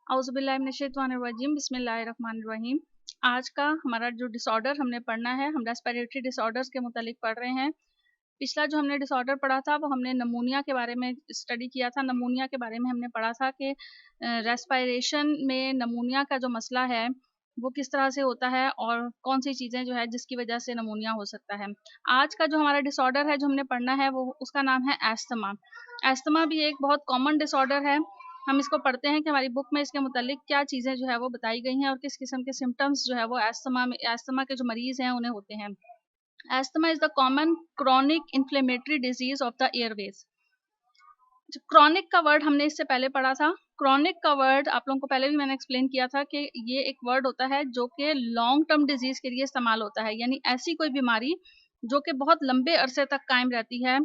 औज़ुबिल्लाहि बिस्मिल्लाहिर्रहमानिर्रहीम। आज का हमारा जो डिसऑर्डर हमने पढ़ना है, हम रेस्पिरेटरी डिसऑर्डर्स के मुतालिक पढ़ रहे हैं। पिछला जो हमने डिसऑर्डर पढ़ा था वो हमने नमूनिया के बारे में स्टडी किया था। नमूनिया के बारे में हमने पढ़ा था कि रेस्पिरेशन में नमूनिया का जो मसला है वो किस तरह से होता है और कौन सी चीज़ें जो है जिसकी वजह से नमूनिया हो सकता है। आज का जो हमारा डिसऑर्डर है जो हमने पढ़ना है वो उसका नाम है एस्थमा। एस्थमा भी एक बहुत कॉमन डिसऑर्डर है। हम इसको पढ़ते हैं कि हमारी बुक में इसके मुतालिक क्या चीज़ें जो है वो बताई गई हैं और किस किस्म के सिम्टम्स जो है वो एस्थमा के जो मरीज़ हैं उन्हें होते हैं। Asthma is the common chronic inflammatory disease of the Airways. Chronic का वर्ड हमने इससे पहले पढ़ा था। क्रॉनिक का वर्ड आप लोगों को पहले भी मैंने एक्सप्लेन किया था कि ये एक वर्ड होता है जो कि लॉन्ग टर्म डिजीज़ के लिए इस्तेमाल होता है, यानी ऐसी कोई बीमारी जो कि बहुत लंबे अरसे तक कायम रहती है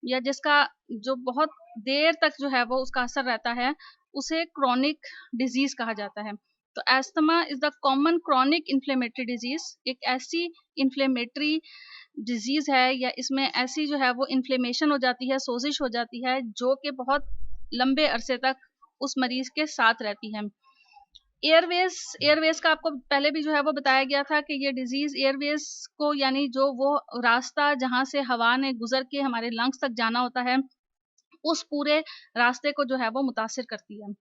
या जिसका जो बहुत देर तक जो है वो उसका असर रहता है, उसे क्रॉनिक डिजीज़ कहा जाता है। तो asthma is the common chronic inflammatory disease, एक ऐसी इन्फ्लेमेटरी डिजीज़ है या इसमें ऐसी जो है वो इन्फ्लेमेशन हो जाती है, सोजिश हो जाती है जो कि बहुत लंबे अरसे तक उस मरीज़ के साथ रहती है। एयरवेज़ का आपको पहले भी जो है वो बताया गया था कि ये डिज़ीज़ एयरवेज़ को, यानी जो वो रास्ता जहाँ से हवा ने गुज़र के हमारे लंग्स तक जाना होता है, उस पूरे रास्ते को जो है वो मुतासिर करती है।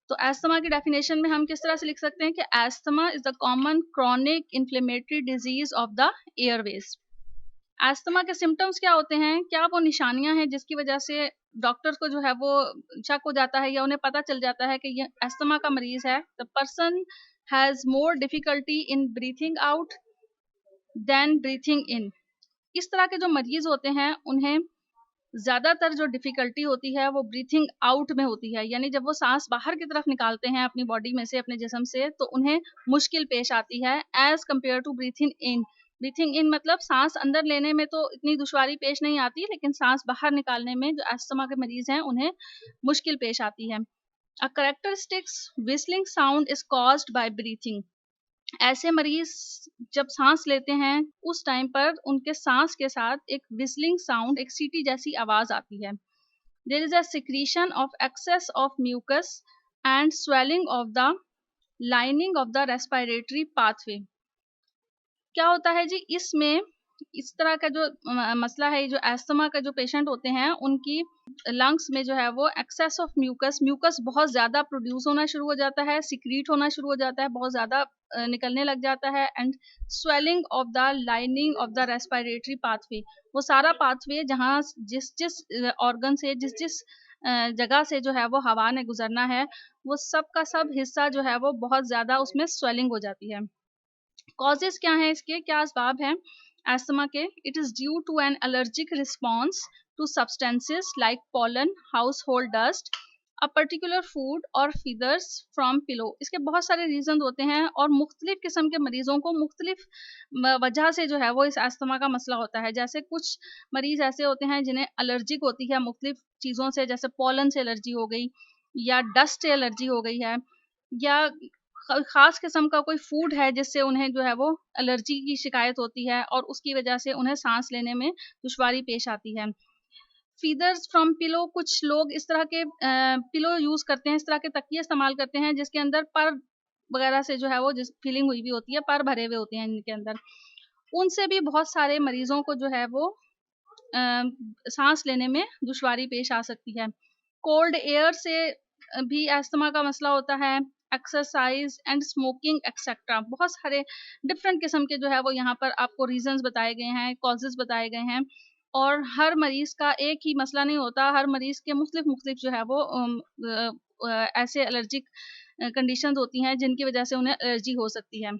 तो एस्थमा की डेफिनेशन में हम किस तरह से लिख सकते हैं कि asthma is the common chronic inflammatory disease of the Airways. Asthma के सिम्पटम्स क्या होते हैं? क्या वो निशानियाँ हैं जिसकी वजह से डॉक्टर्स को जो है वो शक हो जाता है या उन्हें पता चल जाता है कि ये एस्थमा का मरीज़ है? The person has more difficulty in breathing out than breathing in. इस तरह के जो मरीज़ होते हैं उन्हें ज़्यादातर जो डिफ़िकल्टी होती है वो ब्रीथिंग आउट में होती है, यानी जब वो साँस बाहर की तरफ निकालते हैं अपनी बॉडी में से, अपने जिस्म से, तो उन्हें मुश्किल पेश आती है as compare to breathing in. Breathing in मतलब साँस अंदर लेने में तो इतनी दुश्वारी पेश नहीं आती, लेकिन साँस बाहर निकालने में जो एस्थमा के मरीज़ हैं उन्हें मुश्किल पेश आती है। A characteristics whistling sound is caused by breathing. ऐसे मरीज़ जब साँस लेते हैं उस टाइम पर उनके साँस के साथ एक व्हिस्लिंग साउंड, एक सीटी जैसी आवाज़ आती है। There is a secretion of excess of mucus and swelling of the lining of the respiratory pathway. क्या होता है जी, इसमें इस तरह का जो मसला है, जो एस्थमा का जो पेशेंट होते हैं उनकी लंग्स में जो है वो एक्सेस ऑफ म्यूकस बहुत ज़्यादा प्रोड्यूस होना शुरू हो जाता है, सिक्रीट होना शुरू हो जाता है, बहुत ज़्यादा निकलने लग जाता है। And swelling of the lining of the respiratory pathway, वो सारा पाथवे जहाँ जिस जिस ऑर्गन से जिस जिस जगह से जो है वो हवा ने गुजरना है, वो सब का सब हिस्सा जो है वो बहुत ज़्यादा उसमें स्वेलिंग हो जाती है। कॉजेज़ क्या हैं इसके, क्या असबाब हैं एस्थमा के? It is due to an allergic response to substances like pollen, household dust, a particular food और फीदर्स फ्रॉम पिलो। इसके बहुत सारे रीज़न होते हैं और मुख्तलिफ किस्म के मरीज़ों को मुख्तलिफ वजह से जो है वो इस एस्थमा का मसला होता है। जैसे कुछ मरीज़ ऐसे होते हैं जिन्हें एलर्जिक होती है मुख्तलिफ चीज़ों से, जैसे पॉलन से एलर्जी हो गई या डस्ट से एलर्जी हो गई है, या ख़ास किस्म का कोई फूड है जिससे उन्हें जो है वो एलर्जी की शिकायत होती है और उसकी वजह से उन्हें सांस लेने में दुश्वारी पेश आती है। फीदर्स फ्रॉम पिलो, कुछ लोग इस तरह के पिलो यूज़ करते हैं, इस तरह के तकिए इस्तेमाल करते हैं जिसके अंदर पर वगैरह से जो है वो जिस फीलिंग हुई हुई होती है, पर भरे हुए होते हैं इनके अंदर। उनसे भी बहुत सारे मरीज़ों को जो है वो सांस लेने में दुश्वारी पेश आ सकती है। कोल्ड एयर से भी एस्थमा का मसला होता है। एक्सरसाइज एंड स्मोकिंग एक्सेट्रा, बहुत सारे डिफरेंट किस्म के जो है वो यहाँ पर आपको रीजंस बताए गए हैं, कॉजेज बताए गए हैं। और हर मरीज का एक ही मसला नहीं होता, हर मरीज के मुख्तलिफ मुख्तलिफ जो है वो ऐसे एलर्जिक कंडीशंस होती हैं जिनकी वजह से उन्हें एलर्जी हो सकती है।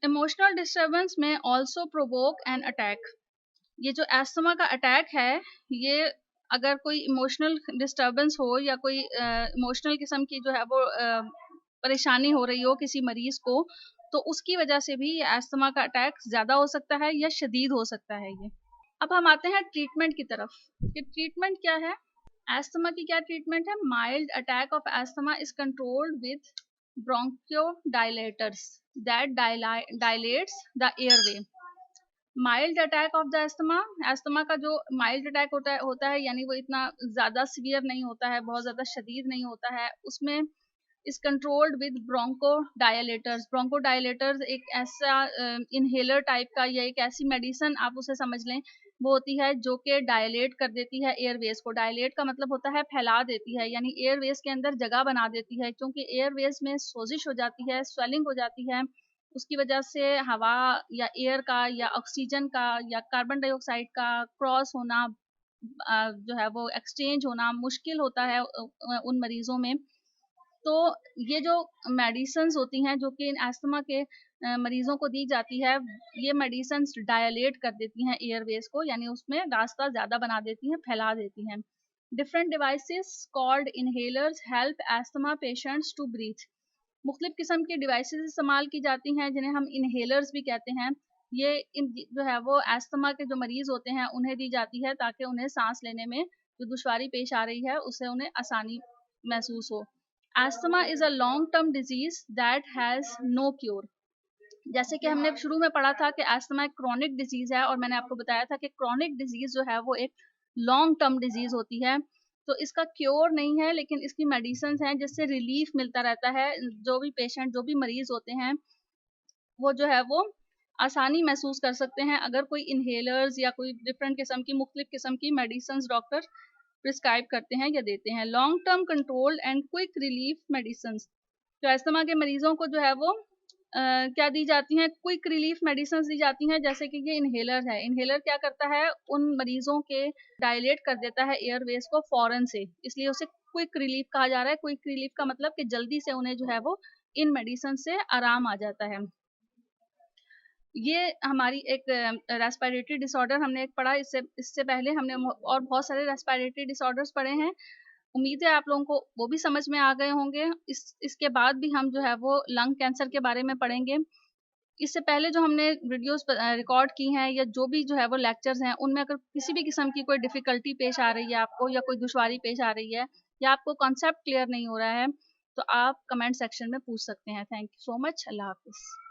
इमोशनल डिस्टर्बेंस में ऑल्सो प्रोवोक एन अटैक। ये जो एस्थमा का अटैक है, ये अगर कोई इमोशनल डिस्टर्बेंस हो या कोई इमोशनल किस्म की जो है वो परेशानी हो रही हो किसी मरीज़ को, तो उसकी वजह से भी ये एस्थमा का अटैक ज़्यादा हो सकता है या शदीद हो सकता है ये। अब हम आते हैं ट्रीटमेंट की तरफ कि ट्रीटमेंट क्या है। एस्थमा की क्या ट्रीटमेंट है? Mild attack of asthma is controlled with bronchodilators that dilates the airway. Mild attack of the asthma का जो माइल्ड अटैक होता है यानी वो इतना ज़्यादा सीवियर नहीं होता है, बहुत ज़्यादा शदीद नहीं होता है। उसमें is controlled with bronchodilators. Bronchodilators एक ऐसा इनहेलर टाइप का या एक ऐसी मेडिसिन आप उसे समझ लें, वो होती है जो कि डायलेट कर देती है एयरवेज को। डायलेट का मतलब होता है फैला देती है, यानी एयरवेज के अंदर जगह बना देती है, क्योंकि एयरवेज में सोजिश हो जाती है, स्वेलिंग हो जाती है, उसकी वजह से हवा या एयर का या ऑक्सीजन का या कार्बन डाइऑक्साइड का क्रॉस होना, जो है वो एक्सचेंज होना मुश्किल होता है उन मरीजों में। तो ये जो मेडिसिन्स होती हैं जो कि इन अस्थमा के मरीजों को दी जाती है, ये मेडिसिन्स डायलेट कर देती हैं एयरवेज को, यानी उसमें रास्ता ज़्यादा बना देती हैं, फैला देती हैं। Different devices called inhalers help asthma patients to breathe. मुख्तलिफ किस्म की डिवाइसेस इस्तेमाल की जाती हैं जिन्हें हम इनहेलर्स भी कहते हैं। ये जो है वो अस्थमा के जो मरीज़ होते हैं उन्हें दी जाती है ताकि उन्हें सांस लेने में जो दुश्वारी पेश आ रही है उससे उन्हें आसानी महसूस हो। Asthma is a long term disease that has no cure. जैसे कि हमने शुरू में पढ़ा था कि अस्थमा एक क्रॉनिक डिजीज़ है, और मैंने आपको बताया था कि क्रॉनिक डिजीज़ जो है वो एक लॉन्ग टर्म डिजीज़ होती है, तो इसका क्योर नहीं है, लेकिन इसकी मेडिसिन्स हैं जिससे रिलीफ मिलता रहता है। जो भी पेशेंट, जो भी मरीज़ होते हैं, वो जो है वो आसानी महसूस कर सकते हैं अगर कोई इनहेलर्स या कोई डिफरेंट किस्म की, मुख्तलिफ किस्म की मेडिसिन्स डॉक्टर प्रिस्क्राइब करते हैं या देते हैं। Long term control and quick relief medicines, तो अस्थमा के मरीजों को जो है वो क्या दी जाती हैं, क्विक रिलीफ मेडिसिन्स दी जाती हैं, जैसे कि ये इनहेलर है। इनहेलर क्या करता है, उन मरीजों के डायलेट कर देता है एयरवेज को फौरन से, इसलिए उसे क्विक रिलीफ कहा जा रहा है। क्विक रिलीफ का मतलब कि जल्दी से उन्हें जो है वो इन मेडिसिन से आराम आ जाता है। ये हमारी एक रेस्पिरेटरी डिसऑर्डर हमने एक पढ़ा, इससे पहले हमने और बहुत सारे रेस्पिरेटरी डिसऑर्डर्स पढ़े हैं। उम्मीद है आप लोगों को वो भी समझ में आ गए होंगे। इसके बाद भी हम जो है वो लंग कैंसर के बारे में पढ़ेंगे। इससे पहले जो हमने वीडियोस रिकॉर्ड की हैं या जो भी जो है वो लेक्चर्स हैं, उनमें अगर किसी भी किस्म की कोई डिफ़िकल्टी पेश आ रही है आपको या कोई दुश्वारी पेश आ रही है या आपको कॉन्सेप्ट क्लियर नहीं हो रहा है, तो आप कमेंट सेक्शन में पूछ सकते हैं। Thank you so much. अल्लाह हाफ़िज़।